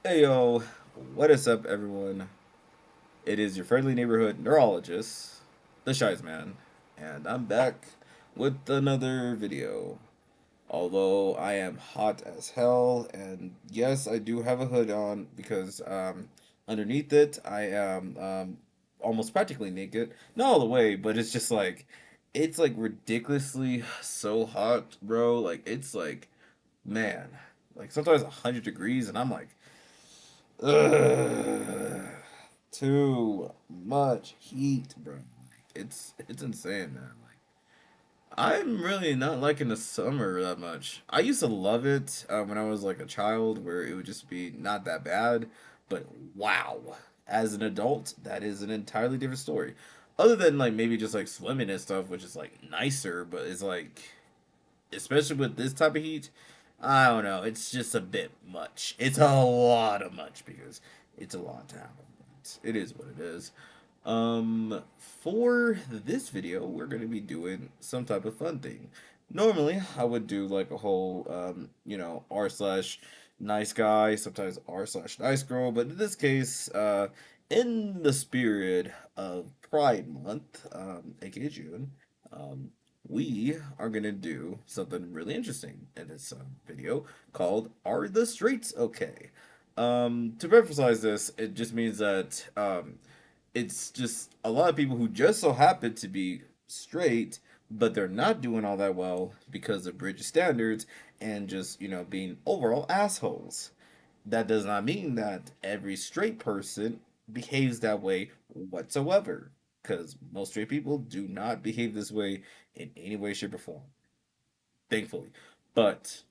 Hey yo, what is up, everyone? It is your friendly neighborhood neurologist, the Shyzman, and I'm back with another video. Although I am hot as hell, and yes, I do have a hood on because underneath it I am almost practically naked. Not all the way, but it's like ridiculously so hot, bro. Like it's like man, like sometimes 100 degrees, and I'm like. Ugh, too much heat, bro. It's insane, man. Like I'm really not liking the summer that much. I used to love it when I was like a child, where it would just be not that bad. But wow, as an adult, that is an entirely different story. Other than like maybe just like swimming and stuff, which is like nicer, but it's like especially with this type of heat, I don't know. It's just a bit much. It's a lot of much because it's a lot to handle. It is what it is. For this video, we're gonna be doing some type of fun thing. Normally, I would do like a whole, r slash nice guy, sometimes r slash nice girl, but in this case, in the spirit of Pride Month, aka June, um, we are gonna do something really interesting in this video called "Are the Straights Okay?" To emphasize this, it just means that it's just a lot of people who just so happen to be straight, but they're not doing all that well because of British standards and just being overall assholes. That does not mean that every straight person behaves that way whatsoever, because most straight people do not behave this way in any way, shape, or form, thankfully. But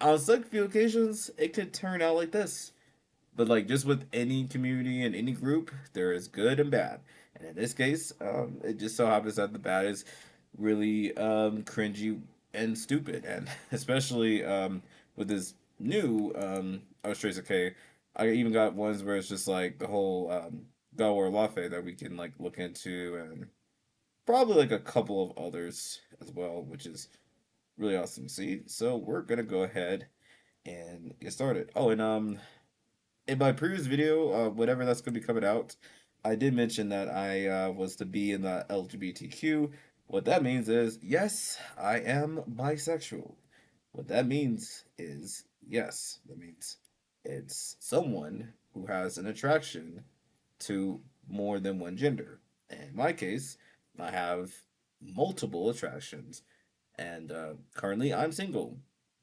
on some few occasions, it could turn out like this. But like just with any community and any group, there is good and bad. And in this case, it just so happens that the bad is really cringy and stupid, and especially with this new Trace okay, I even got ones where it's just like the whole God War Lafe that we can like look into, and probably like a couple of others as well, which is really awesome to see. So we're gonna go ahead and get started. Oh, and in my previous video, whatever that's going to be coming out, I did mention that I was to be in the LGBTQ. What that means is, yes, I am bisexual. What that means is, yes, that means it's someone who has an attraction to more than one gender. In my case, I have multiple attractions, and currently I'm single.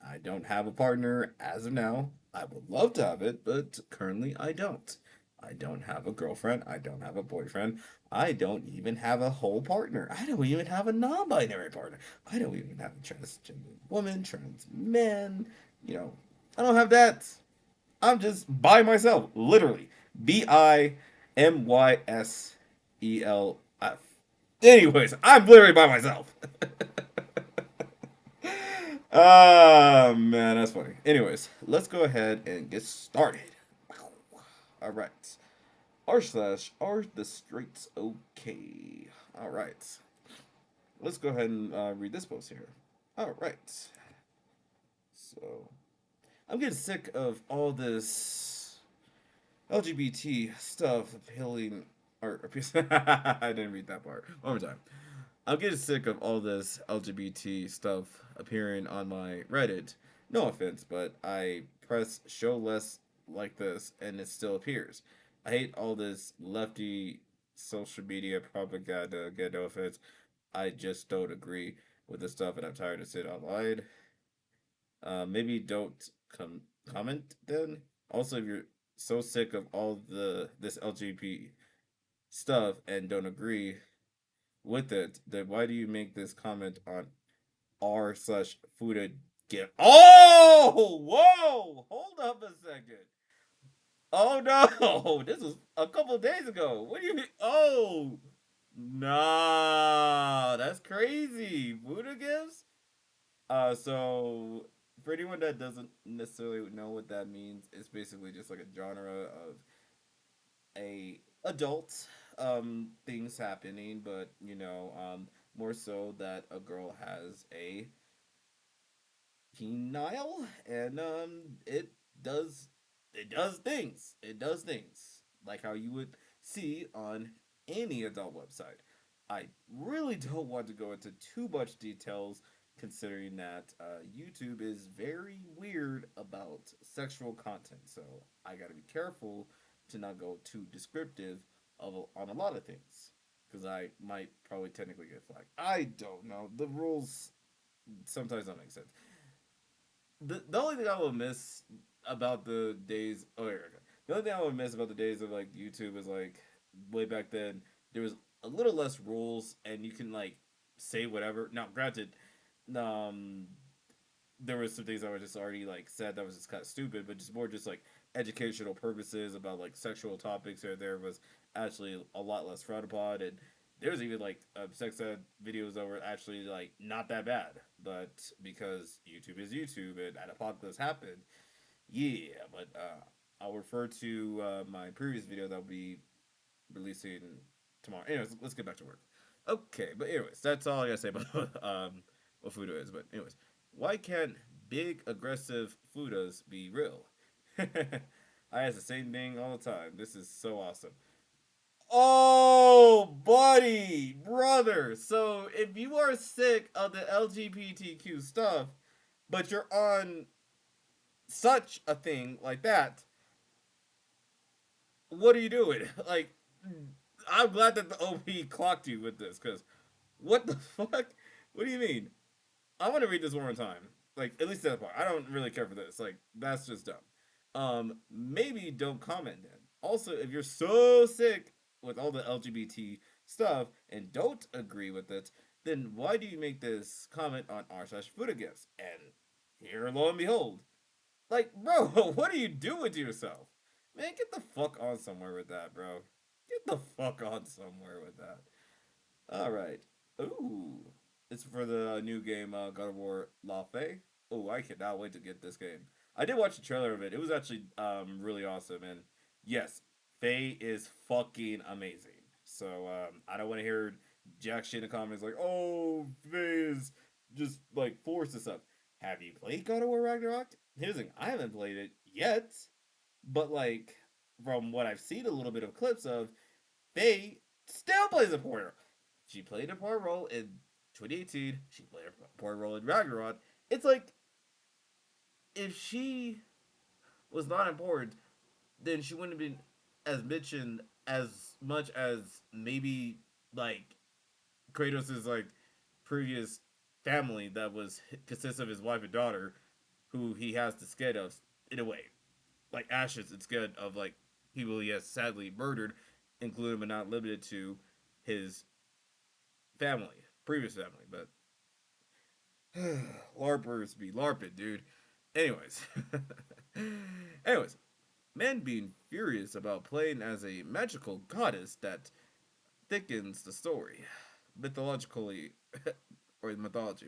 I don't have a partner as of now. I would love to have it, but currently I don't. I don't have a girlfriend. I don't have a boyfriend. I don't even have a whole partner. I don't even have a non binary partner. I don't even have a transgender woman, trans man. You know, I don't have that. I'm just by myself, literally. Bimyself. Anyways, I'm literally by myself. Ah, man, that's funny. Anyways, let's go ahead and get started. All right. R slash are the straights okay? All right. Let's go ahead and read this post here. All right. So I'm getting sick of all this LGBT stuff appealing. Or I didn't read that part. One more time. I'm getting sick of all this LGBT stuff appearing on my Reddit. No offense, but I press show less like this and it still appears. I hate all this lefty social media propaganda. Get no offense. I just don't agree with this stuff and I'm tired of sitting online. Maybe don't comment then. Also, if you're so sick of all the this LGBT stuff and don't agree with it, then why do you make this comment on r slash food gift? Oh, whoa! Hold up a second. Oh no, this was a couple days ago. What do you mean? Oh, nah, that's crazy. Buddha gifts. So for anyone that doesn't necessarily know what that means, it's basically just like a genre of a adult things happening, but more so that a girl has a penile and it does it does things. It does things like how you would see on any adult website. I really don't want to go into too much details, considering that YouTube is very weird about sexual content. So I got to be careful to not go too descriptive on a lot of things, because I might probably technically get flagged. I don't know. The rules sometimes don't make sense. The only thing I will miss about the days, oh, here we go. The only thing I would miss about the days of like YouTube is like way back then there was a little less rules and you can like say whatever. Now, granted, um, there was some things that were just already like said that was just kind of stupid, but just more just like educational purposes about like sexual topics. Or there was actually a lot less frowned upon, and there was even like sex ed videos that were actually like not that bad. But because YouTube is YouTube and an apocalypse happened, yeah. But I'll refer to my previous video that will be releasing tomorrow. Anyways, let's get back to work. Okay, but anyways, that's all I gotta say about what Fudo is. But anyways, why can't big aggressive Fudas be real? I ask the same thing all the time. This is so awesome. Oh, buddy, brother. So if you are sick of the LGBTQ stuff, but you're on such a thing like that, what are you doing? Like, I'm glad that the OP clocked you with this, because what the fuck? What do you mean? I want to read this one more time. Like, at least that part. I don't really care for this. Like, that's just dumb. Maybe don't comment then. Also, if you're so sick with all the LGBT stuff and don't agree with it, then why do you make this comment on r slash Buddha gifts? And here, lo and behold, like, bro, what are you doing to yourself? Man, get the fuck on somewhere with that, bro. Get the fuck on somewhere with that. All right. Ooh, it's for the new game God of War La Fey. Oh, I cannot wait to get this game. I did watch the trailer of it. It was actually really awesome, and yes, Faye is fucking amazing. So I don't want to hear jack shit in the comments like, "Oh, Faye is just like forced and stuff." Have you played God of War Ragnarok? Here's the thing: I haven't played it yet, but like from what I've seen a little bit of clips of, Faye still plays a important. She played a important role in 2018. She played a important role in Ragnarok. It's like if she was not important, then she wouldn't have been as mentioned as much as maybe like Kratos' like previous family that was consists of his wife and daughter, who he has the sked of in a way, like ashes instead of like people he has sadly murdered, including but not limited to his family, previous family. But LARPers be LARPing, dude. Anyways. Anyways, men being furious about playing as a magical goddess that thickens the story. Mythologically, or mythology.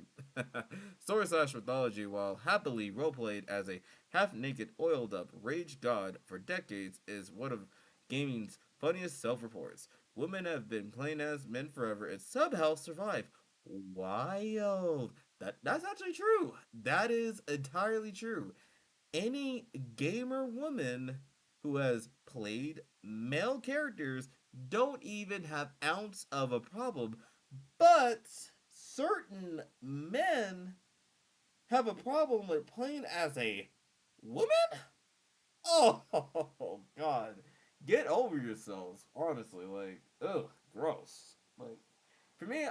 Story slash mythology, while happily roleplayed as a half naked, oiled up rage god for decades, is one of gaming's funniest self reports. Women have been playing as men forever and somehow survive. Wild. That's actually true. That is entirely true. Any gamer woman who has played male characters don't even have ounce of a problem, but certain men have a problem with playing as a woman. Oh God, get over yourselves. Honestly, like, ugh, gross. Like, for me,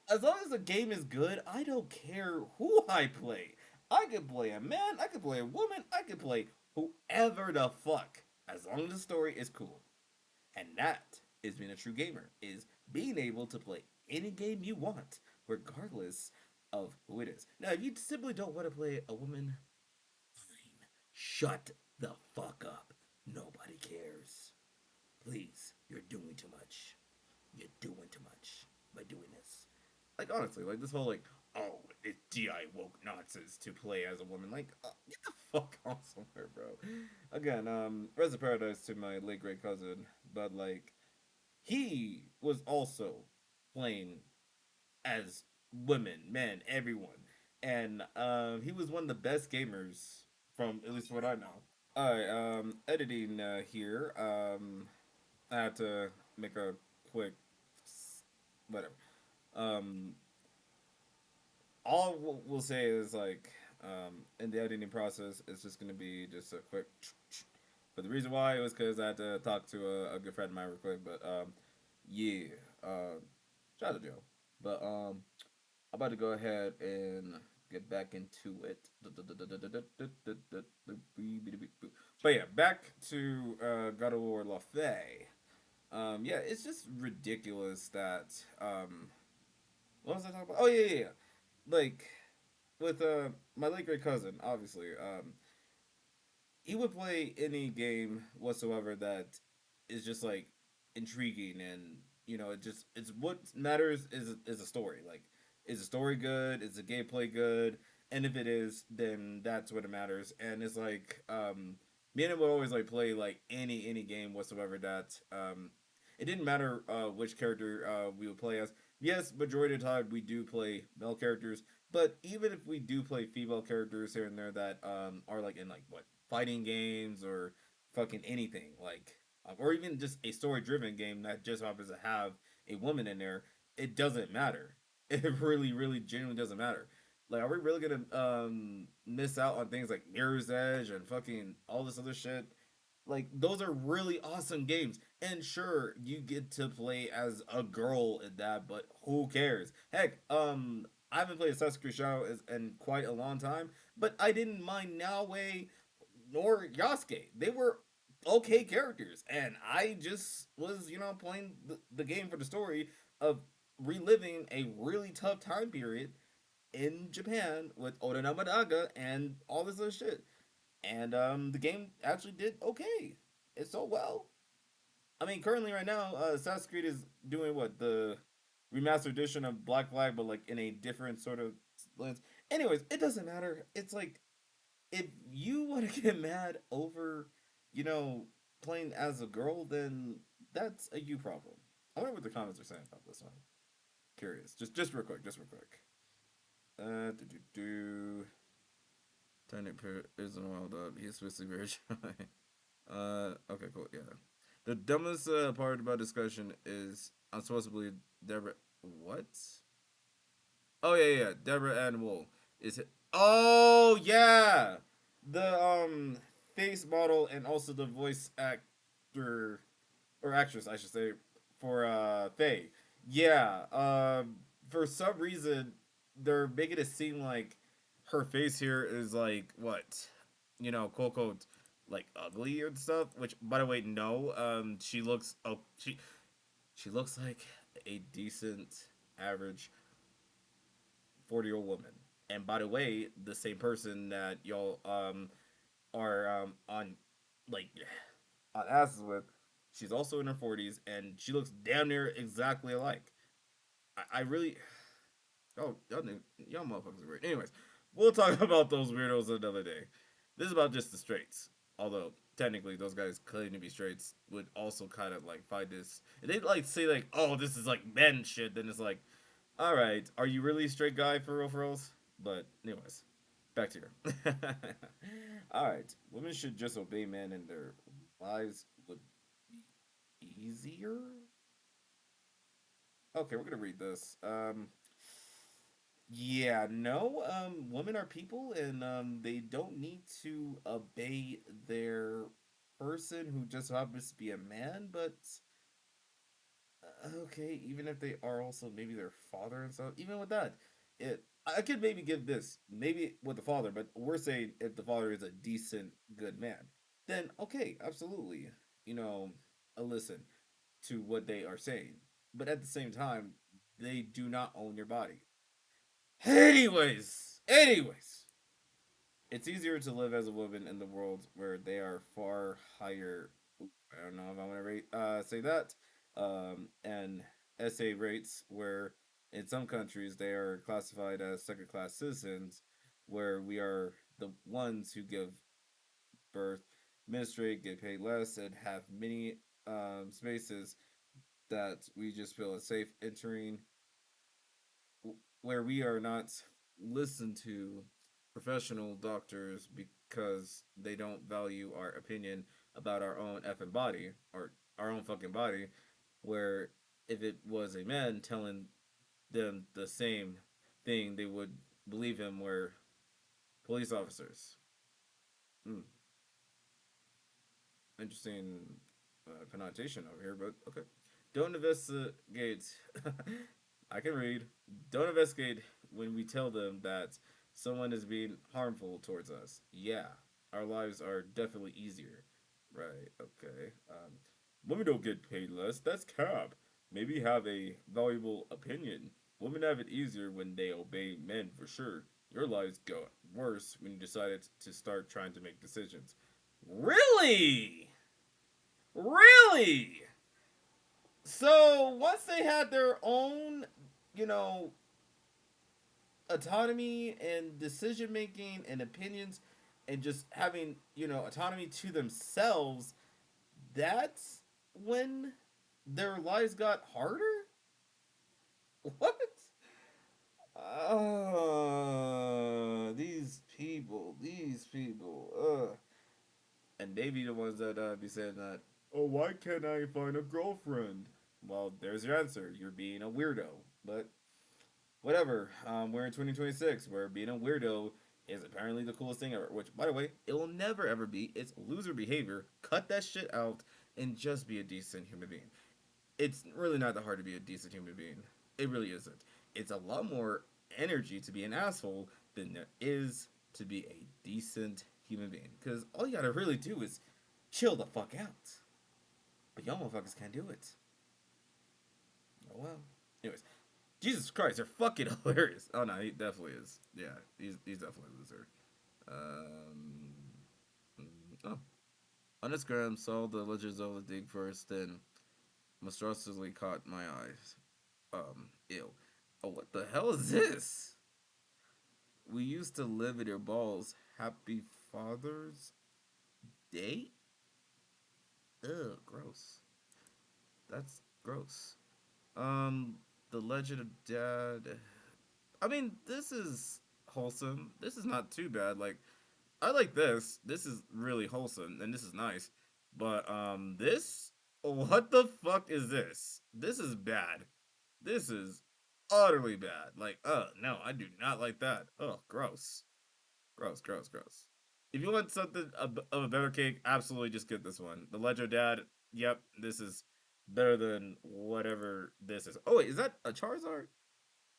as long as the game is good, I don't care who I play. I could play a man, I could play a woman, I could play whoever the fuck, as long as the story is cool. And that is being a true gamer, is being able to play any game you want, regardless of who it is. Now, if you simply don't want to play a woman, fine. Shut the fuck up. Nobody cares. Please, you're doing too much. You're doing too much by doing this. Like, honestly, like this whole like, oh, it's GI woke nonsense to play as a woman. Like, get the fuck on somewhere, bro. Again, Res of Paradise to my late great cousin, but like, he was also playing as women, men, everyone, and he was one of the best gamers from at least what I know. Alright, editing here. I had to make a quick whatever. Um, all we'll say is like, in the editing process, it's just gonna be just a quick. But the reason why was because I had to talk to a good friend of mine real quick. But yeah, shout out to Joe. But I'm about to go ahead and get back into it. But yeah, back to God of War La Fey. Yeah, it's just ridiculous that what was I talking about? Oh yeah. Like with my late great cousin, obviously. He would play any game whatsoever that is just like intriguing, and it's what matters is a story. Like, is the story good? Is the gameplay good? And if it is, then that's what it matters. And it's like me and him would always like play like any game whatsoever that it didn't matter which character we would play as. Yes, majority of the time we do play male characters, but even if we do play female characters here and there that are like in like what fighting games or fucking anything like, or even just a story driven game that just happens to have a woman in there, it doesn't matter. It really genuinely doesn't matter. Like, are we really gonna miss out on things like Mirror's Edge and fucking all this other shit? Like, those are really awesome games, and sure, you get to play as a girl in that, but who cares? Heck, I haven't played Assassin's Creed Shadow in quite a long time, but I didn't mind Naoe nor Yasuke. They were okay characters, and I just was, playing the game for the story of reliving a really tough time period in Japan with Oda Nobunaga and all this other shit. And the game actually did okay. It sold well. I mean, currently right now, Assassin's Creed is doing what, the remastered edition of Black Flag, but like in a different sort of lens. Anyways, it doesn't matter. It's like, if you want to get mad over, you know, playing as a girl, then that's a you problem. I wonder what the comments are saying about this one. Curious. Just real quick. Just real quick. Do do do. Turnip isn't well done. He's supposed to be very shy. Okay, cool. Yeah. The dumbest part about discussion is I'm supposed to believe Deborah. What? Oh yeah. Deborah Ann Wool is it? Oh yeah, the face model and also the voice actor or actress, I should say, for Faye. Yeah. For some reason they're making it seem like her face here is like what, quote unquote, like ugly and stuff. Which, by the way, no. She looks. Oh, she looks like a decent average 40-year-old woman. And by the way, the same person that y'all are on like on asses with, she's also in her 40s and she looks damn near exactly alike. I really, oh, y'all motherfuckers are weird. Anyways, we'll talk about those weirdos another day. This is about just the straights. Although technically those guys claiming to be straights would also kind of like find this. And they like say like, oh, this is like men shit. Then it's like, all right, are you really a straight guy for real, for reals? But anyways, back to you. All right, women should just obey men, and their lives would be easier. Okay, we're gonna read this. Yeah, no. Women are people, and they don't need to obey their person who just happens to be a man. But okay, even if they are also maybe their father and stuff, even with that, I could maybe give this maybe with the father, but we're saying if the father is a decent, good man, then okay, absolutely, you know, listen to what they are saying. But at the same time, they do not own your body. Anyways, it's easier to live as a woman in the world where they are far higher. I don't know if I'm gonna say that. And SA rates where in some countries they are classified as second class citizens, where we are the ones who give birth, menstruate, get paid less, and have many spaces that we just feel safe entering, where we are not listened to professional doctors because they don't value our opinion about our own effing body or our own fucking body. Where if it was a man telling them the same thing, they would believe him. Where police officers, hmm, interesting connotation over here, but okay. Don't investigate. I can read. Don't investigate when we tell them that someone is being harmful towards us. Yeah, our lives are definitely easier. Right, okay. Women don't get paid less. That's cap. Maybe have a valuable opinion. Women have it easier when they obey men for sure. Your lives go worse when you decided to start trying to make decisions. Really? Really? So once they had their own, you know, autonomy and decision making and opinions and just having, autonomy to themselves, that's when their lives got harder? What? These people. And they be the ones that be saying that, oh, why can't I find a girlfriend? Well, there's your answer. You're being a weirdo. But whatever. We're in 2026, where being a weirdo is apparently the coolest thing ever. Which, by the way, it will never ever be. It's loser behavior. Cut that shit out and just be a decent human being. It's really not that hard to be a decent human being. It really isn't. It's a lot more energy to be an asshole than there is to be a decent human being. Because all you gotta really do is chill the fuck out. But y'all motherfuckers can't do it. Oh well. Anyways, Jesus Christ, they're fucking hilarious. Oh no, he definitely is. Yeah, he's definitely a loser. Oh, on Instagram, saw the Legends of the Dig first, then monstrosity caught my eyes. Ew. Oh, what the hell is this? We used to live in your balls. Happy Father's Day? Ugh, gross. That's gross. Um, The Legend of Dad. I mean, this is wholesome. This is not too bad. Like, I like this. This is really wholesome, and this is nice. But this, what the fuck is this? This is bad. This is utterly bad. Like, no, I do not like that. Oh, gross, gross, gross, gross. If you want something of a better cake, absolutely just get this one. The Ledger Dad. Yep, this is better than whatever this is. Oh wait, is that a Charizard?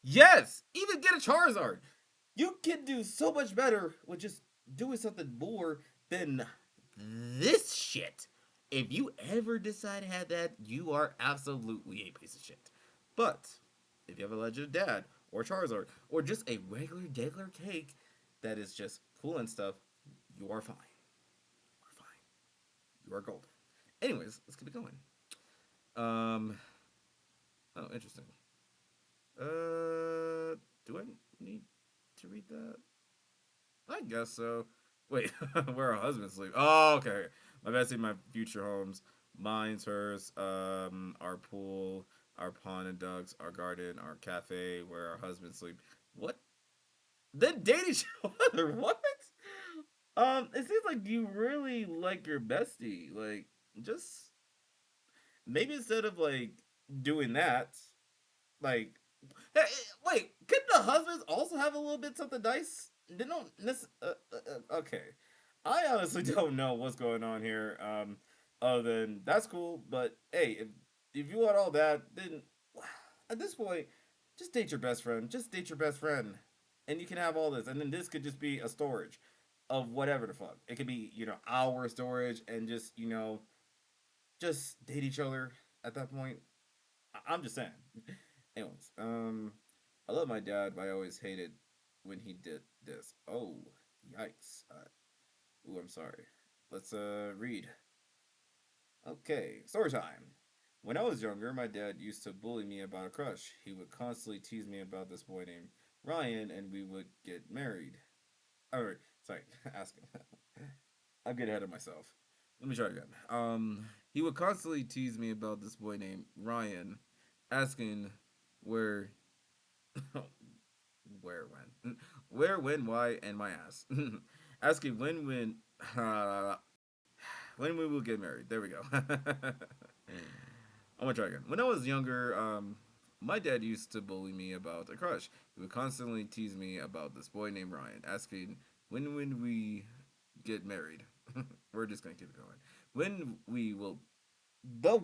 Yes, even get a Charizard. You can do so much better with just doing something more than this shit. If you ever decide to have that, you are absolutely a piece of shit. But if you have a Legend of Dad or Charizard or just a regular cake that is just cool and stuff, you are fine. You are fine. You are golden. Anyways, let's keep it going. Um. Oh, interesting. Do I need to read that? I guess so. Wait, where our husbands sleep? Oh, okay. My bestie, my future homes, mine's hers. Our pool, our pond and ducks, our garden, our cafe, where our husbands sleep. What? Then date each other? What? It seems like you really like your bestie. Like, just maybe instead of like doing that, like, hey, wait, couldn't the husbands also have a little bit something nice? They don't okay. I honestly don't know what's going on here. Other than that's cool, but hey, if you want all that, then at this point, just date your best friend. Just date your best friend, and you can have all this. And then this could just be a storage of whatever the fuck. It could be our storage, and just date each other at that point. I'm just saying. Anyways, I love my dad, but I always hated when he did this. Oh, yikes! Ooh, I'm sorry. Let's read. Okay, story time. When I was younger, my dad used to bully me about a crush. He would constantly tease me about this boy named Ryan, and we would get married. Alright, sorry, asking. I'm getting ahead of myself. Let me try again. He would constantly tease me about this boy named Ryan, asking where, where, when, why, and my ass. Asking uh, when we will get married. There we go. I'm gonna try again. When I was younger, my dad used to bully me about a crush. He would constantly tease me about this boy named Ryan, asking when we get married. We're just gonna keep it going. When we will. The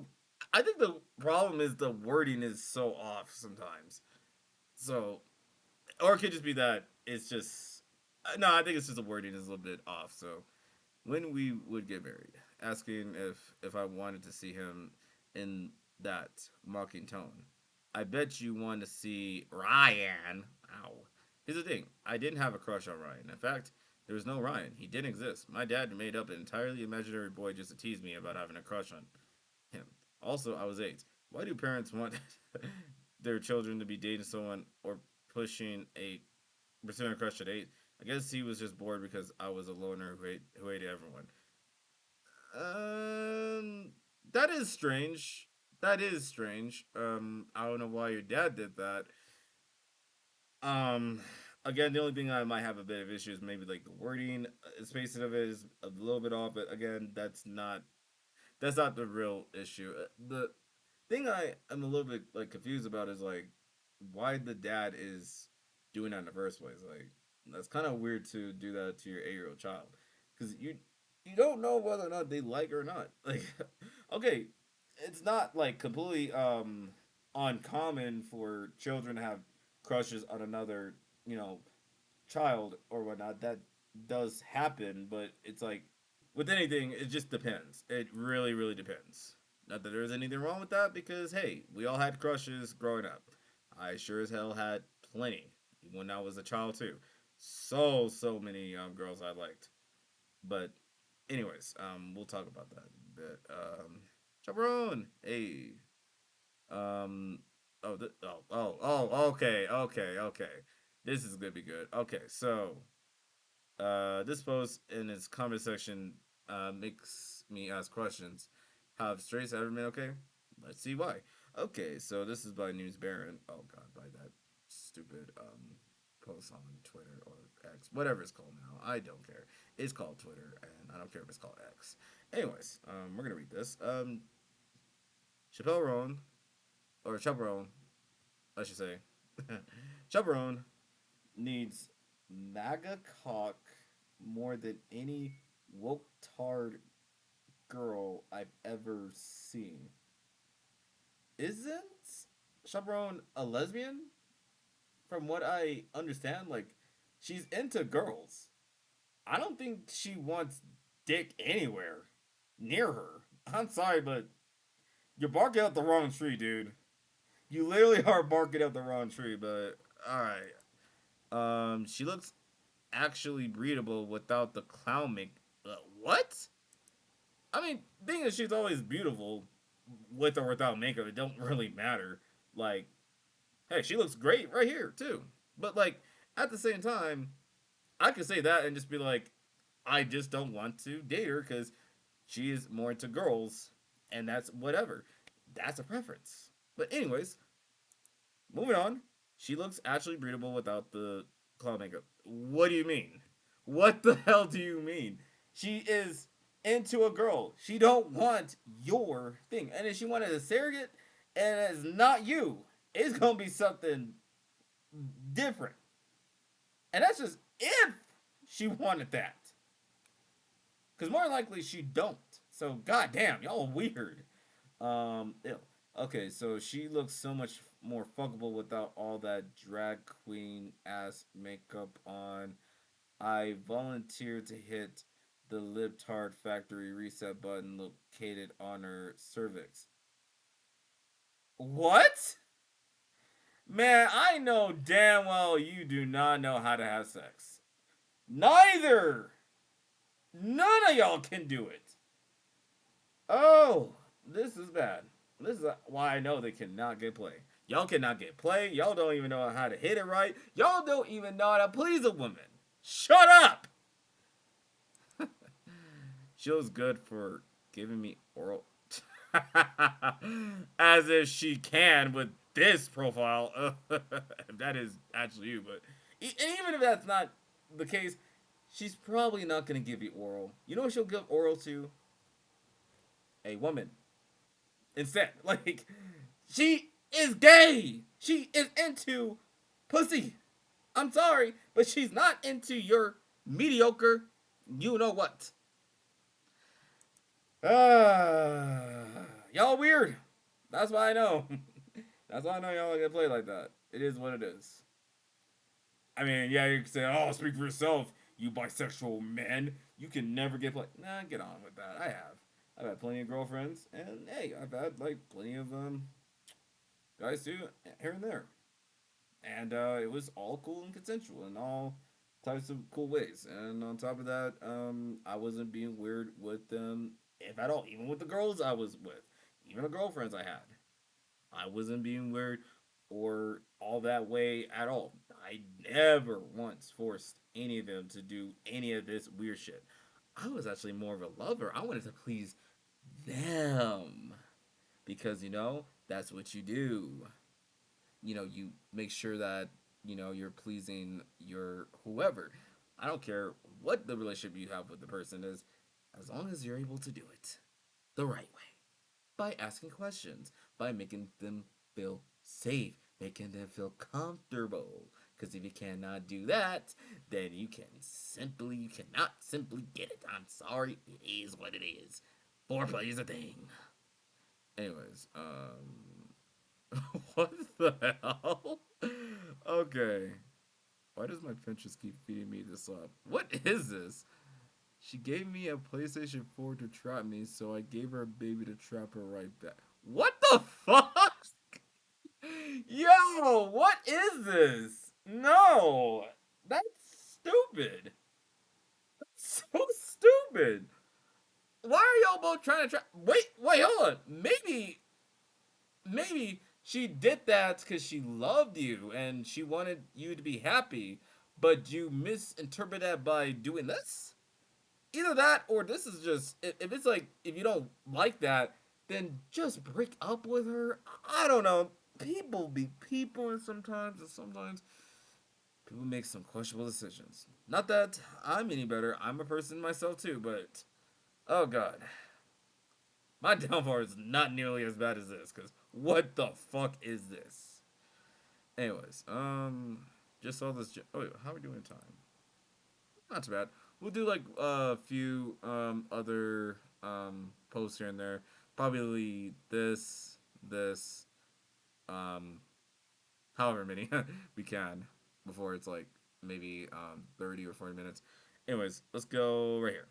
I think the problem is the wording is so off sometimes. So, or it could just be that it's just. No, I think it's just the wording is a little bit off. So, when we would get married, asking if I wanted to see him in that mocking tone. I bet you want to see Ryan. Ow. Here's the thing. I didn't have a crush on Ryan. In fact, there was no Ryan. He didn't exist. My dad made up an entirely imaginary boy just to tease me about having a crush on him. Also, I was 8. Why do parents want their children to be dating someone or pushing a pursuing a crush at 8? I guess he was just bored because I was a loner who hated everyone. Um, that is strange. That is strange. I don't know why your dad did that. Um, again, the only thing I might have a bit of issues maybe like the wording, spacing of it is a little bit off. But again, that's not the real issue. The thing I am a little bit like confused about is like why the dad is doing that in the first place. Like that's kind of weird to do that to your 8-year-old child because you don't know whether or not they like it or not. Like okay, it's not like completely uncommon for children to have crushes on another child or whatnot. That does happen, but it's like with anything, it just depends. It really, really depends. Not that there's anything wrong with that because hey, we all had crushes growing up. I sure as hell had plenty when I was a child too. So many girls I liked. But anyways, we'll talk about that a bit. Chaperone, hey, um, okay. This is gonna be good. Okay, so this post in its comment section makes me ask questions. Have straights ever been okay? Let's see why. Okay, so this is by News Baron. Oh God, by that stupid post on Twitter or X, whatever it's called now. I don't care. It's called Twitter, and I don't care if it's called X. Anyways, we're gonna read this. Chappelle Roan or Chaperone, I should say. Chaperone needs MAGA cock more than any woke tard girl I've ever seen. Isn't Chaperone a lesbian? From what I understand, like she's into girls. I don't think she wants dick anywhere near her. I'm sorry, but you're barking up the wrong tree, dude. You literally are barking up the wrong tree, but all right. She looks actually breedable without the clown make. What? I mean, being that she's always beautiful with or without makeup, it don't really matter. Like, hey, she looks great right here too. But like at the same time, I could say that and just be like, I just don't want to date her because she is more into girls, and that's whatever. That's a preference. But anyways, moving on. She looks actually breedable without the clown makeup. What do you mean? What the hell do you mean? She is into a girl. She don't want your thing. And if she wanted a surrogate and it's not you, it's gonna be something different. And that's just if she wanted that. Because more likely she don't. So goddamn, y'all weird. Ew. Okay, so she looks so much more fuckable without all that drag queen ass makeup on. I volunteered to hit the libtard factory reset button located on her cervix. What? Man, I know damn well you do not know how to have sex. Neither. None of y'all can do it. Oh, this is bad. This is why I know they cannot get play. Y'all cannot get play. Y'all don't even know how to hit it right. Y'all don't even know how to please a woman. Shut up! She was good for giving me oral. As if she can with this profile. If that is actually you, but and even if that's not the case, she's probably not gonna give you oral. You know what she'll give oral to? A woman instead. Like, she is gay. She is into pussy. I'm sorry, but she's not into your mediocre. You know what? Ah, y'all weird. That's why I know. That's why I know y'all gonna play like that. It is what it is. I mean, yeah, you can say, "Oh, speak for yourself, you bisexual man. You can never get play." Nah, get on with that. I have. I've had plenty of girlfriends, and hey, I've had like plenty of guys too, here and there, and it was all cool and consensual in all types of cool ways. And on top of that, I wasn't being weird with them, if at all. Even with the girls I was with, even the girlfriends I had. I wasn't being weird or all that way at all. I never once forced any of them to do any of this weird shit. I was actually more of a lover. I wanted to please them because, that's what you do. You make sure that, you're pleasing your whoever. I don't care what the relationship you have with the person is, as long as you're able to do it the right way by asking questions, by making them feel safe, making them feel comfortable. Because if you cannot do that, then you cannot simply get it. I'm sorry, it is what it is. Foreplay is a thing. Anyways, what the hell? Okay. Why does my Pinterest keep feeding me this up? What is this? She gave me a PlayStation 4 to trap me, so I gave her a baby to trap her right back. What the fuck? Yo, what is this? No, that's stupid. So stupid. Why are y'all both trying to trap? Wait, hold on. Maybe she did that because she loved you and she wanted you to be happy, but you misinterpret that by doing this? Either that or this is just, if it's like, if you don't like that, then just break up with her. I don't know. People be people, and sometimes people make some questionable decisions. Not that I'm any better. I'm a person myself too, but oh god, my downfall is not nearly as bad as this. Cause what the fuck is this? Anyways, just saw this. Oh, wait, how are we doing in time? Not too bad. We'll do like a few other posts here and there. Probably this, um, however many we can before it's like maybe 30 or 40 minutes. Anyways, let's go right here.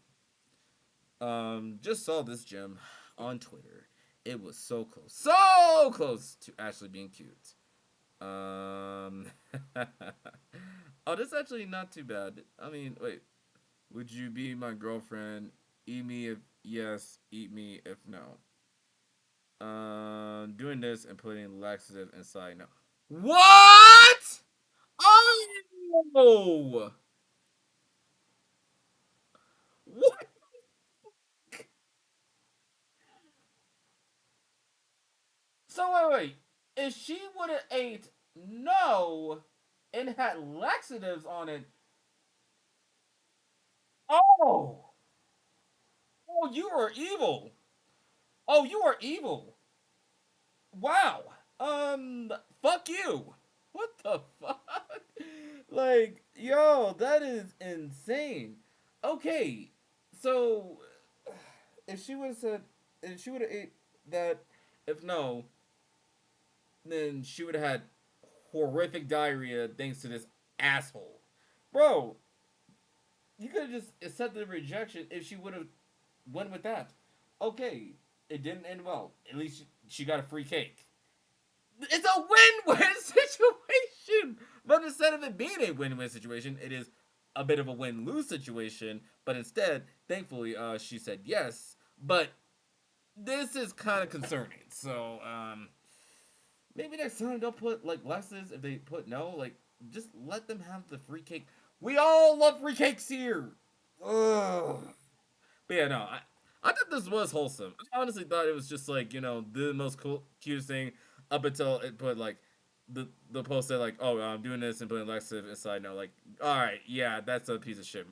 Just saw this gym on Twitter. It was so close to actually being cute. Um, oh, this is actually not too bad. I mean, wait, would you be my girlfriend? Eat me if yes, eat me if no. Doing this and putting laxative inside. No. What? Oh! What? So wait. If she would have ate no and had laxatives on it, oh, oh, you are evil. Oh, you are evil. Wow. Fuck you. What the fuck? Like, yo, that is insane. Okay, so if she would have said, if she would have ate that, if no, then she would have had horrific diarrhea thanks to this asshole. Bro, you could have just accepted the rejection if she would have went with that. Okay, it didn't end well. At least she got a free cake. It's a win-win situation. But instead of it being a win-win situation, it is a bit of a win-lose situation. But instead, thankfully, she said yes. But this is kind of concerning. So, maybe next time don't put like lessons. If they put no, like just let them have the free cake. We all love free cakes here. Ugh. But yeah, no, I thought this was wholesome. I honestly thought it was just like the most cool, cutest thing up until it put like the post said like, oh, I'm doing this and putting laxative inside. No, like, all right, yeah, that's a piece of shit.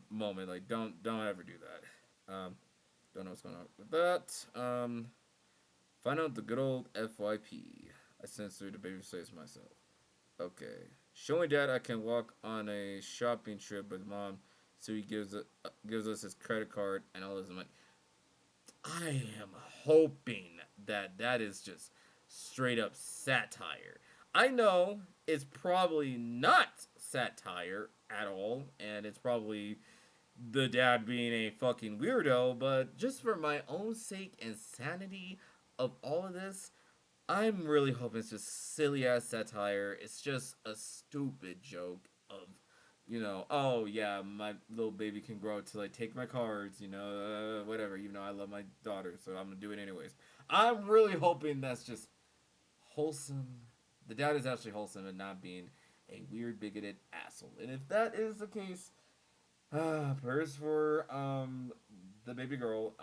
moment. Like don't ever do that. Don't know what's going on with that. Find out the good old FYP. I censored the baby face myself. Okay. Showing dad I can walk on a shopping trip with mom, so he gives us his credit card and all his money. I am hoping that that is just straight up satire. I know it's probably not satire at all, and it's probably the dad being a fucking weirdo, but just for my own sake and sanity of all of this, I'm really hoping it's just silly ass satire. It's just a stupid joke of, oh yeah, my little baby can grow to like take my cards, whatever. Even though I love my daughter, so I'm gonna do it anyways. I'm really hoping that's just wholesome. The dad is actually wholesome and not being a weird bigoted asshole. And if that is the case, prayers for the baby girl.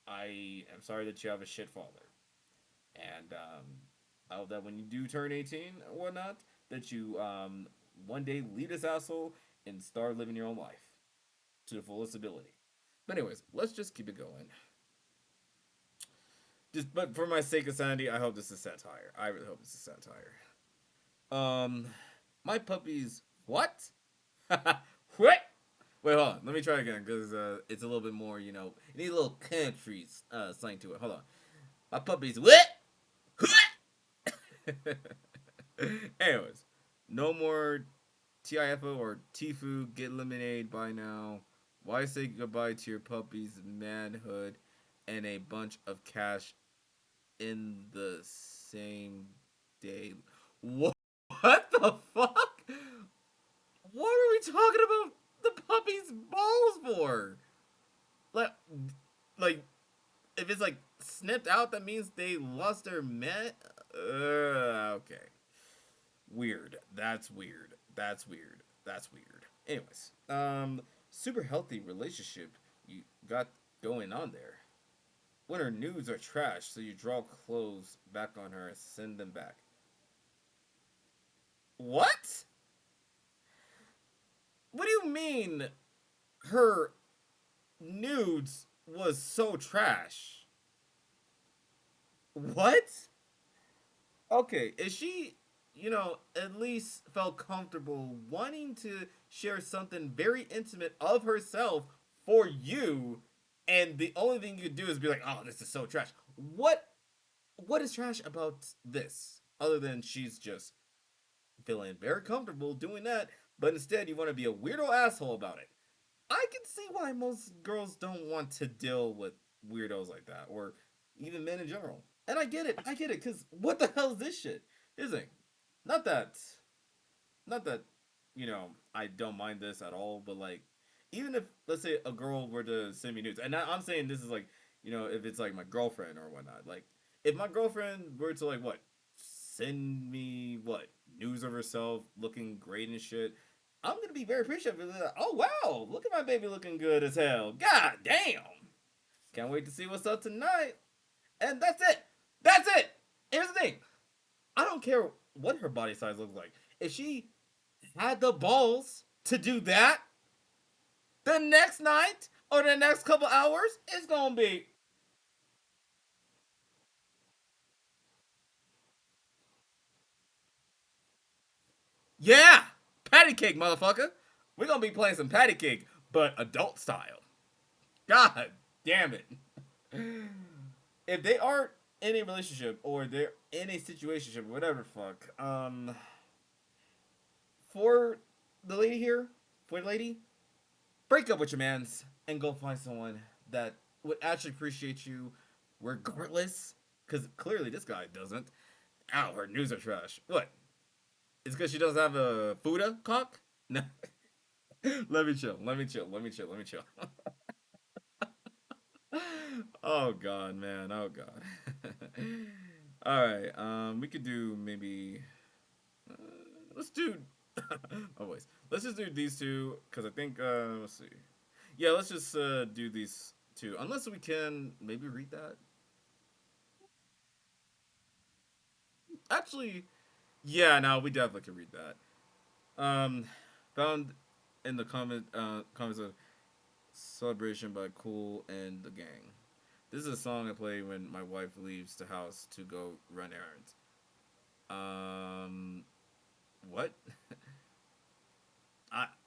I am sorry that you have a shit father. And I hope that when you do turn 18 or whatnot, that you one day leave this asshole and start living your own life to the fullest ability. But anyways, let's just keep it going. But for my sake of sanity, I hope this is satire. I really hope this is satire. Um, my puppies. What? What? Wait, hold on. Let me try again because it's a little bit more. It needs a little country slang to it. Hold on. My puppies. What? Anyways, no more TIFO or Tifu. Get eliminated by now. Why say goodbye to your puppy's manhood and a bunch of cash in the same day? What? What the fuck? What are we talking about the puppy's balls for? Like, like if it's like snipped out, that means they lost their man. Okay. Weird. That's weird. That's weird. That's weird. Anyways, super healthy relationship you got going on there. When her nudes are trash, so you draw clothes back on her and send them back. What? What do you mean her nudes was so trash? What? Okay, is she, at least felt comfortable wanting to share something very intimate of herself for you, and the only thing you could do is be like, "Oh, this is so trash." What is trash about this? Other than she's just feeling very comfortable doing that, but instead you want to be a weirdo asshole about it. I can see why most girls don't want to deal with weirdos like that, or even men in general. And I get it. I get it. Because what the hell is this shit? Isn't it? Not that, not that, I don't mind this at all, but like, even if, let's say, a girl were to send me nudes, and I'm saying this is like, if it's like my girlfriend or whatnot, like, if my girlfriend were to, like, what, send me, what, news of herself looking great and shit, I'm gonna be very appreciative. Like, oh wow, look at my baby looking good as hell. God damn. Can't wait to see what's up tonight. And that's it. That's it. Here's the thing. I don't care what her body size looks like. If she had the balls to do that, the next night or the next couple hours, it's gonna be, yeah, patty cake, motherfucker. We're gonna be playing some patty cake, but adult style. God damn it. If they aren't in a relationship or they're in a situation, whatever the fuck, for the lady here, for the lady, break up with your mans and go find someone that would actually appreciate you regardless. Because clearly this guy doesn't. Ow, her news are trash. What? It's because she doesn't have a Fuda cock? No. Let me chill. Let me chill. Let me chill. Let me chill. Oh god, man. Oh god. All right. We could do maybe. Uh, let's do. Oh wait. Let's just do these two because I think. Let's see. Yeah, let's just do these two. Unless we can maybe read that. Actually, yeah, no, we definitely can read that. Um, found. in the comments of Celebration by Cool and the Gang. This is a song I play when my wife leaves the house to go run errands. Um, what?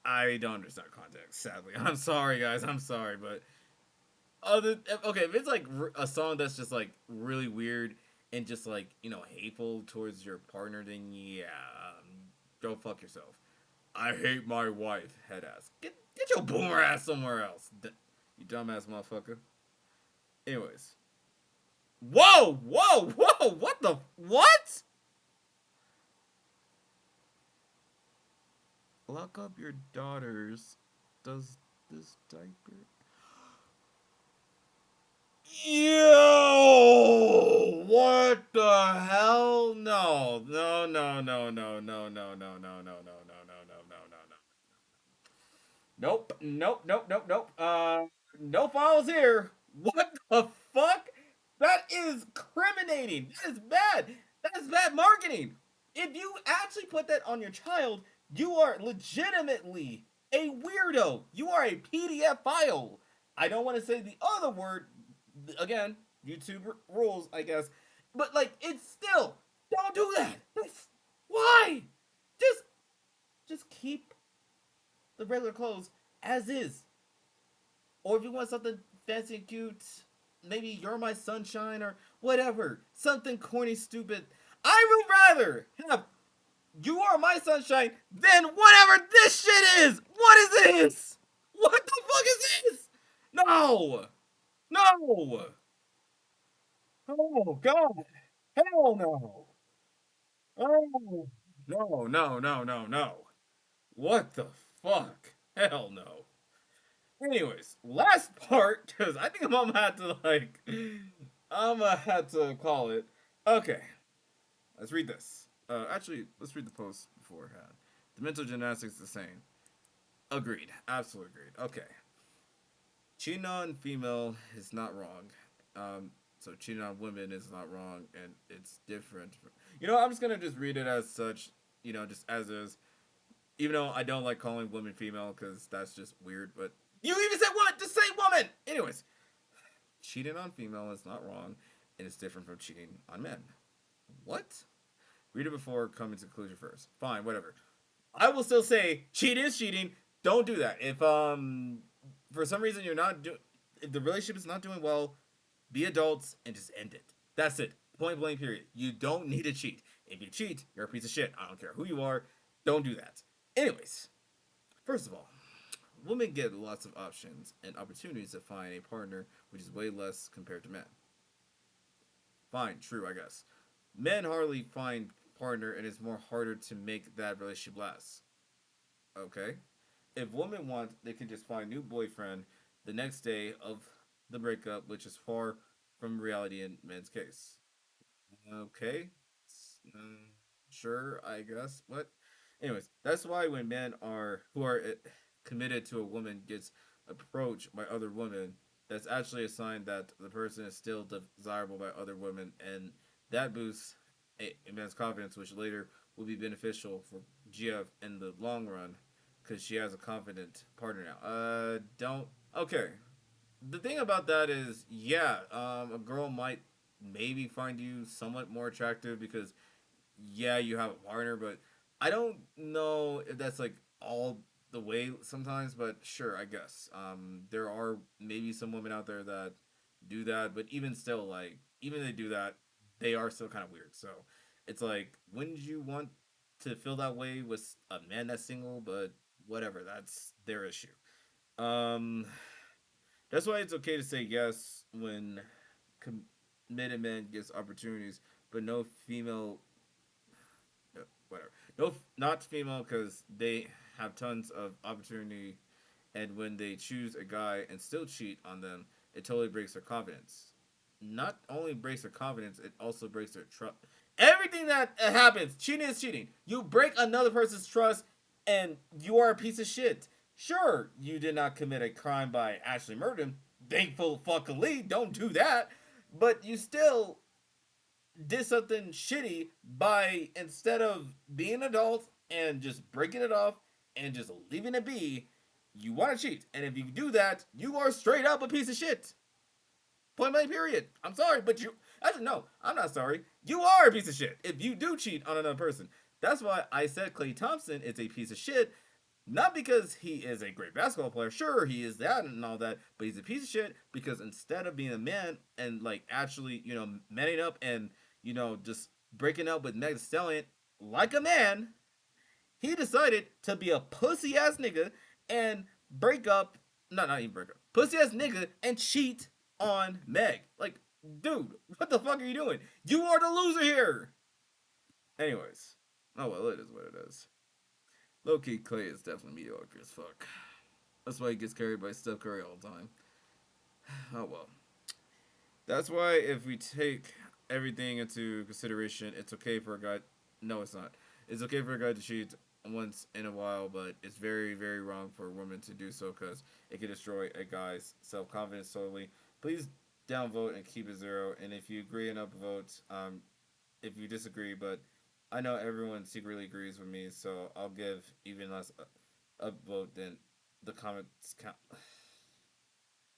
I don't understand context. Sadly, I'm sorry, guys. I'm sorry, but other okay, if it's like a song that's just like really weird and just like hateful towards your partner, then yeah, go fuck yourself. I hate my wife, head ass. Get your boomer ass somewhere else, you dumbass motherfucker. Anyways, whoa, what the what? Lock up your daughters. Does this diaper? Yo, what the hell? No, no, no, no, no, no, no, no, no, no, no, no, no, no, no, no. Nope, nope, nope, nope, nope. No files here. What the fuck? That is criminating. That is bad. That is bad marketing. If you actually put that on your child, you are legitimately a weirdo. You are a PDF file. I don't want to say the other word. Again, YouTube rules, I guess. But like, it's still don't do that. Why? Just just keep the regular clothes as is. Or if you want something fancy and cute, maybe You're My Sunshine or whatever. Something corny, stupid. I would rather have You Are My Sunshine than whatever this shit is. What is this? What the fuck is this? No. No. Oh, God. Hell no. Oh. No, no, no, no, no. What the fuck? Hell no. Anyways, last part, because I think I'm gonna have to I'm gonna have to call it. Okay, let's read this. Actually, let's read the post beforehand. The mental gymnastics is the same. Agreed. Absolutely agreed. Okay. Cheating on female is not wrong. So cheating on women is not wrong, and it's different. I'm just gonna just read it as such. Just as is. Even though I don't like calling women female because that's just weird. But you even said woman. Just say woman. Anyways, cheating on female is not wrong, and it's different from cheating on men. What? Read it before coming to conclusion first. Fine, whatever. I will still say cheat is cheating. Don't do that. If for some reason you're not doing, if the relationship is not doing well, be adults and just end it. That's it. Point blank. Period. You don't need to cheat. If you cheat, you're a piece of shit. I don't care who you are. Don't do that. Anyways, first of all, women get lots of options and opportunities to find a partner, which is way less compared to men. Fine, true, I guess. Men hardly find partner, and it's more harder to make that relationship last. Okay. If women want, they can just find a new boyfriend the next day of the breakup, which is far from reality in men's case. Okay. Mm, sure, I guess. But, anyways, that's why when men are who are committed to a woman gets approached by other women, that's actually a sign that the person is still desirable by other women, and that boosts a man's confidence, which later will be beneficial for GF in the long run, because she has a confident partner now. Don't. Okay, the thing about that is, yeah, a girl might maybe find you somewhat more attractive because, yeah, you have a partner, but I don't know if that's like all the way sometimes. But sure, I guess. There are maybe some women out there that do that, but even still, like, even if they do that, they are still kind of weird. So it's like, wouldn't you want to feel that way with a man that's single? But whatever, that's their issue. Um, that's why it's okay to say yes when committed man gets opportunities, but no female, whatever, no, not female because they have tons of opportunity, and when they choose a guy and still cheat on them, it totally breaks their confidence. Not only breaks their confidence, it also breaks their trust. Everything that happens, cheating is cheating. You break another person's trust, and you are a piece of shit. Sure, you did not commit a crime by actually murdering him. Thankful fuckily, don't do that. But you still did something shitty by instead of being an adult and just breaking it off and just leaving it be, you want to cheat. And if you do that, you are straight up a piece of shit. Point blank, period. I'm sorry, but you. Actually, no, I'm not sorry. You are a piece of shit if you do cheat on another person. That's why I said Klay Thompson is a piece of shit. Not because he is a great basketball player. Sure, he is that and all that, but he's a piece of shit because instead of being a man and like actually, manning up and just breaking up with Meg Thee Stallion like a man, he decided to be a pussy ass nigga and break up, not even break up, pussy ass nigga and cheat on Meg. Like, dude, what the fuck are you doing? You are the loser here. Anyways, oh well, it is what it is. Low key, Clay is definitely mediocre as fuck. That's why he gets carried by Steph Curry all the time. Oh well. That's why if we take everything into consideration, it's okay for a guy. No, it's not. It's okay for a guy to cheat once in a while, but it's very, very wrong for a woman to do so because it can destroy a guy's self confidence totally. Please downvote and keep it zero. And if you agree and upvote, if you disagree, but I know everyone secretly agrees with me, so I'll give even less upvote than the comments count.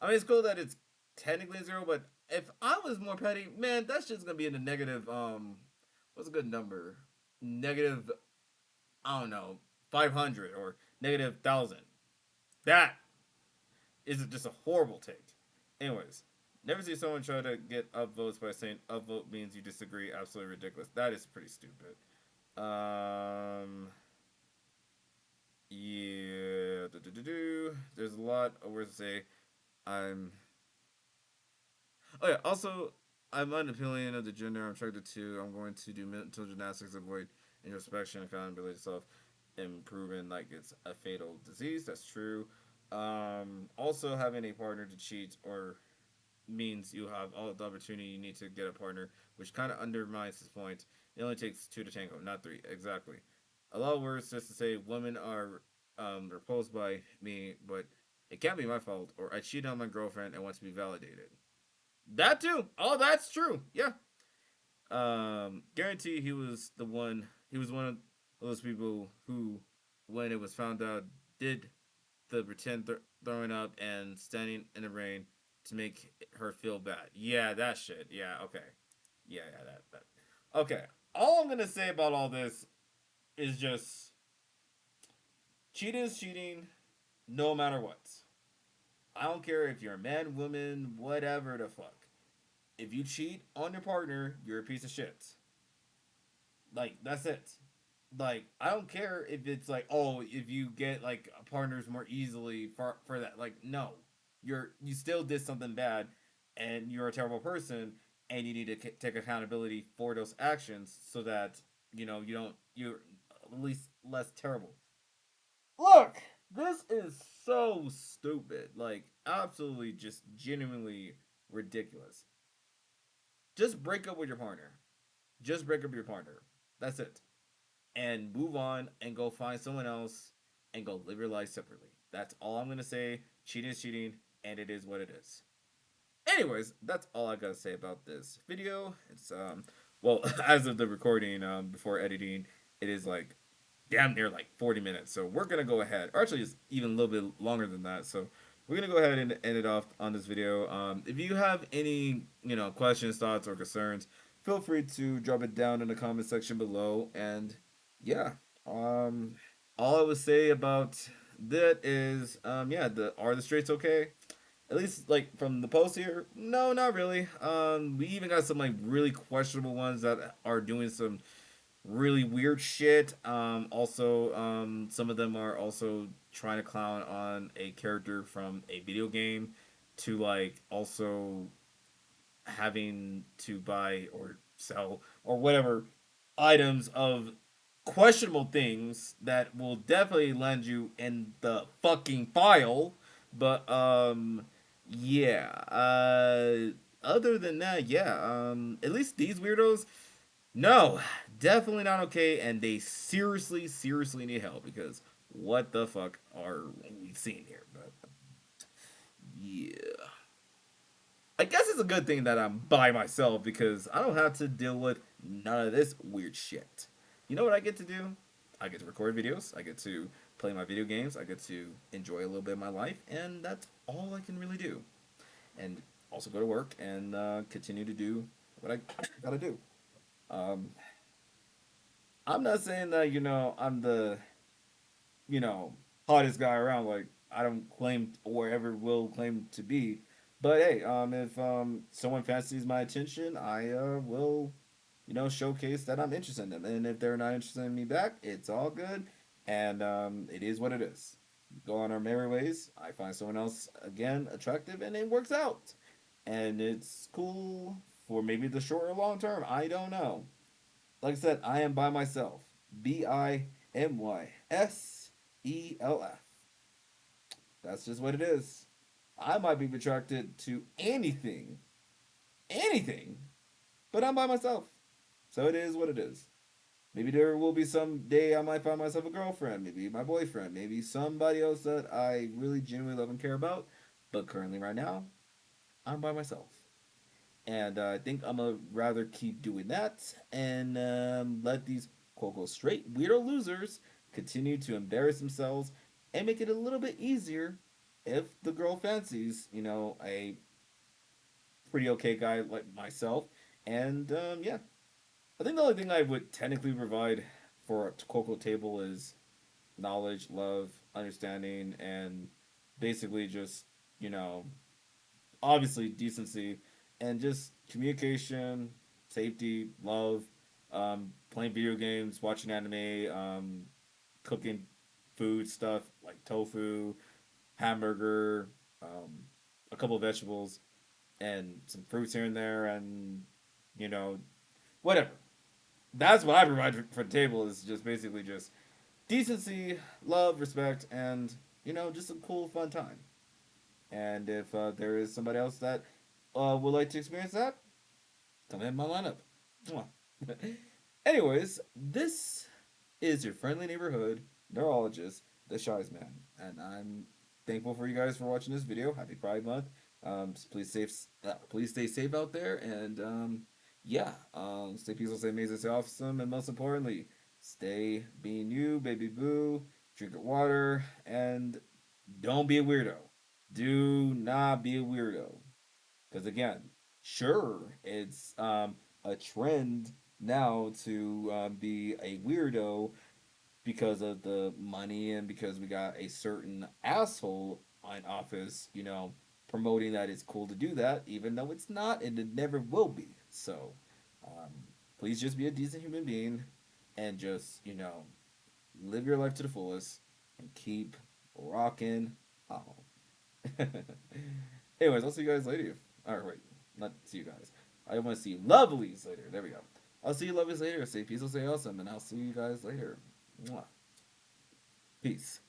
I mean, it's cool that it's technically zero, but if I was more petty, man, that's just gonna be in the negative. What's a good number? Negative, I don't know, 500 or negative 1,000. That is just a horrible take. Anyways, never see someone try to get upvotes by saying upvote means you disagree. Absolutely ridiculous. That is pretty stupid. Um, yeah, there's a lot of words to say. I'm Oh yeah. Also, I'm unappealing of the gender I'm attracted to. I'm going to do mental gymnastics, avoid introspection, accountability, self improvement like it's a fatal disease. That's true. Also, having a partner to cheat or means you have all the opportunity you need to get a partner, which kind of undermines this point. It only takes two to tango, not three. Exactly. A lot of words just to say women are repulsed by me, but it can't be my fault, or I cheated on my girlfriend and want to be validated. That too. Oh, that's true. Yeah. Guarantee he was the one. He was one of those people who, when it was found out, did the pretend throwing up and standing in the rain to make her feel bad. Yeah, that shit. Yeah. Okay. Yeah. That. Okay. All I'm gonna say about all this is just cheating is cheating, no matter what. I don't care if you're a man, woman, whatever the fuck. If you cheat on your partner, you're a piece of shit. Like that's it. Like I don't care if it's like if you get like partners more easily for that. Like no, you still did something bad, and you're a terrible person, and you need to take accountability for those actions so that you're at least less terrible. Look, this is so stupid. Like absolutely, just genuinely ridiculous. Just break up with your partner. Just break up with your partner. That's it. And move on and go find someone else and go live your life separately. That's all I'm gonna say. Cheating is cheating, and it is what it is. Anyways, that's all I gotta say about this video. It's well, as of the recording, before editing, it is like damn near like 40 minutes. So we're gonna go ahead. Or actually, it's even a little bit longer than that. So we're gonna go ahead and end it off on this video. If you have any questions, thoughts, or concerns, feel free to drop it down in the comment section below. And yeah, um, all I would say about that is yeah, the are the straights okay? At least like from the post here, no, not really. We even got some like really questionable ones that are doing some really weird shit. Also, some of them are also trying to clown on a character from a video game to like also having to buy or sell or whatever items of questionable things that will definitely land you in the fucking file. But yeah. Other than that, yeah. At least these weirdos, no, definitely not okay, and they seriously, seriously need help because what the fuck are we seeing here? But yeah, I guess it's a good thing that I'm by myself because I don't have to deal with none of this weird shit. You know what I get to do? I get to record videos. I get to play my video games. I get to enjoy a little bit of my life, and that's all I can really do. And also go to work and continue to do what I gotta do. Um, I'm not saying that I'm the you know, hottest guy around. Like I don't claim or ever will claim to be. But hey, if someone fancies my attention, I will, showcase that I'm interested in them. And if they're not interested in me back, it's all good. And it is what it is. Go on our merry ways. I find someone else again attractive, and it works out. And it's cool for maybe the short or long term. I don't know. Like I said, I am by myself. BIMYSELF. That's just what it is. I might be attracted to anything, but I'm by myself. So it is what it is. Maybe there will be some day I might find myself a girlfriend, maybe my boyfriend, maybe somebody else that I really genuinely love and care about. But currently, right now, I'm by myself. And I think I'm gonna rather keep doing that and let these quote unquote straight weirdo losers continue to embarrass themselves and make it a little bit easier if the girl fancies, a pretty okay guy like myself. And yeah, I think the only thing I would technically provide for a quote unquote table is knowledge, love, understanding, and basically just, you know, obviously decency and just communication, safety, love, playing video games, watching anime, cooking food stuff like tofu, hamburger, a couple of vegetables, and some fruits here and there, and you know, whatever. That's what I provide for the table is just basically just decency, love, respect, and just a cool, fun time. And if there is somebody else that would like to experience that, come in my lineup. Mwah. Anyways, this is your friendly neighborhood neurologist, the Shyzman, and I'm thankful for you guys for watching this video. Happy Pride Month. Please stay safe out there, and yeah, stay peaceful, stay amazing, stay awesome, and most importantly, stay being you, baby boo. Drink your water, and don't be a weirdo. Do not be a weirdo. Because again, sure, it's a trend now to be a weirdo because of the money and because we got a certain asshole in office, promoting that it's cool to do that, even though it's not and it never will be. So, um, please just be a decent human being and just, live your life to the fullest and keep rocking on. Anyways, I'll see you guys later. Alright, wait. Not see you guys. I want to see you lovelies later. There we go. I'll see you lovelies later. Stay peaceful, stay awesome, and I'll see you guys later. Mwah. Peace.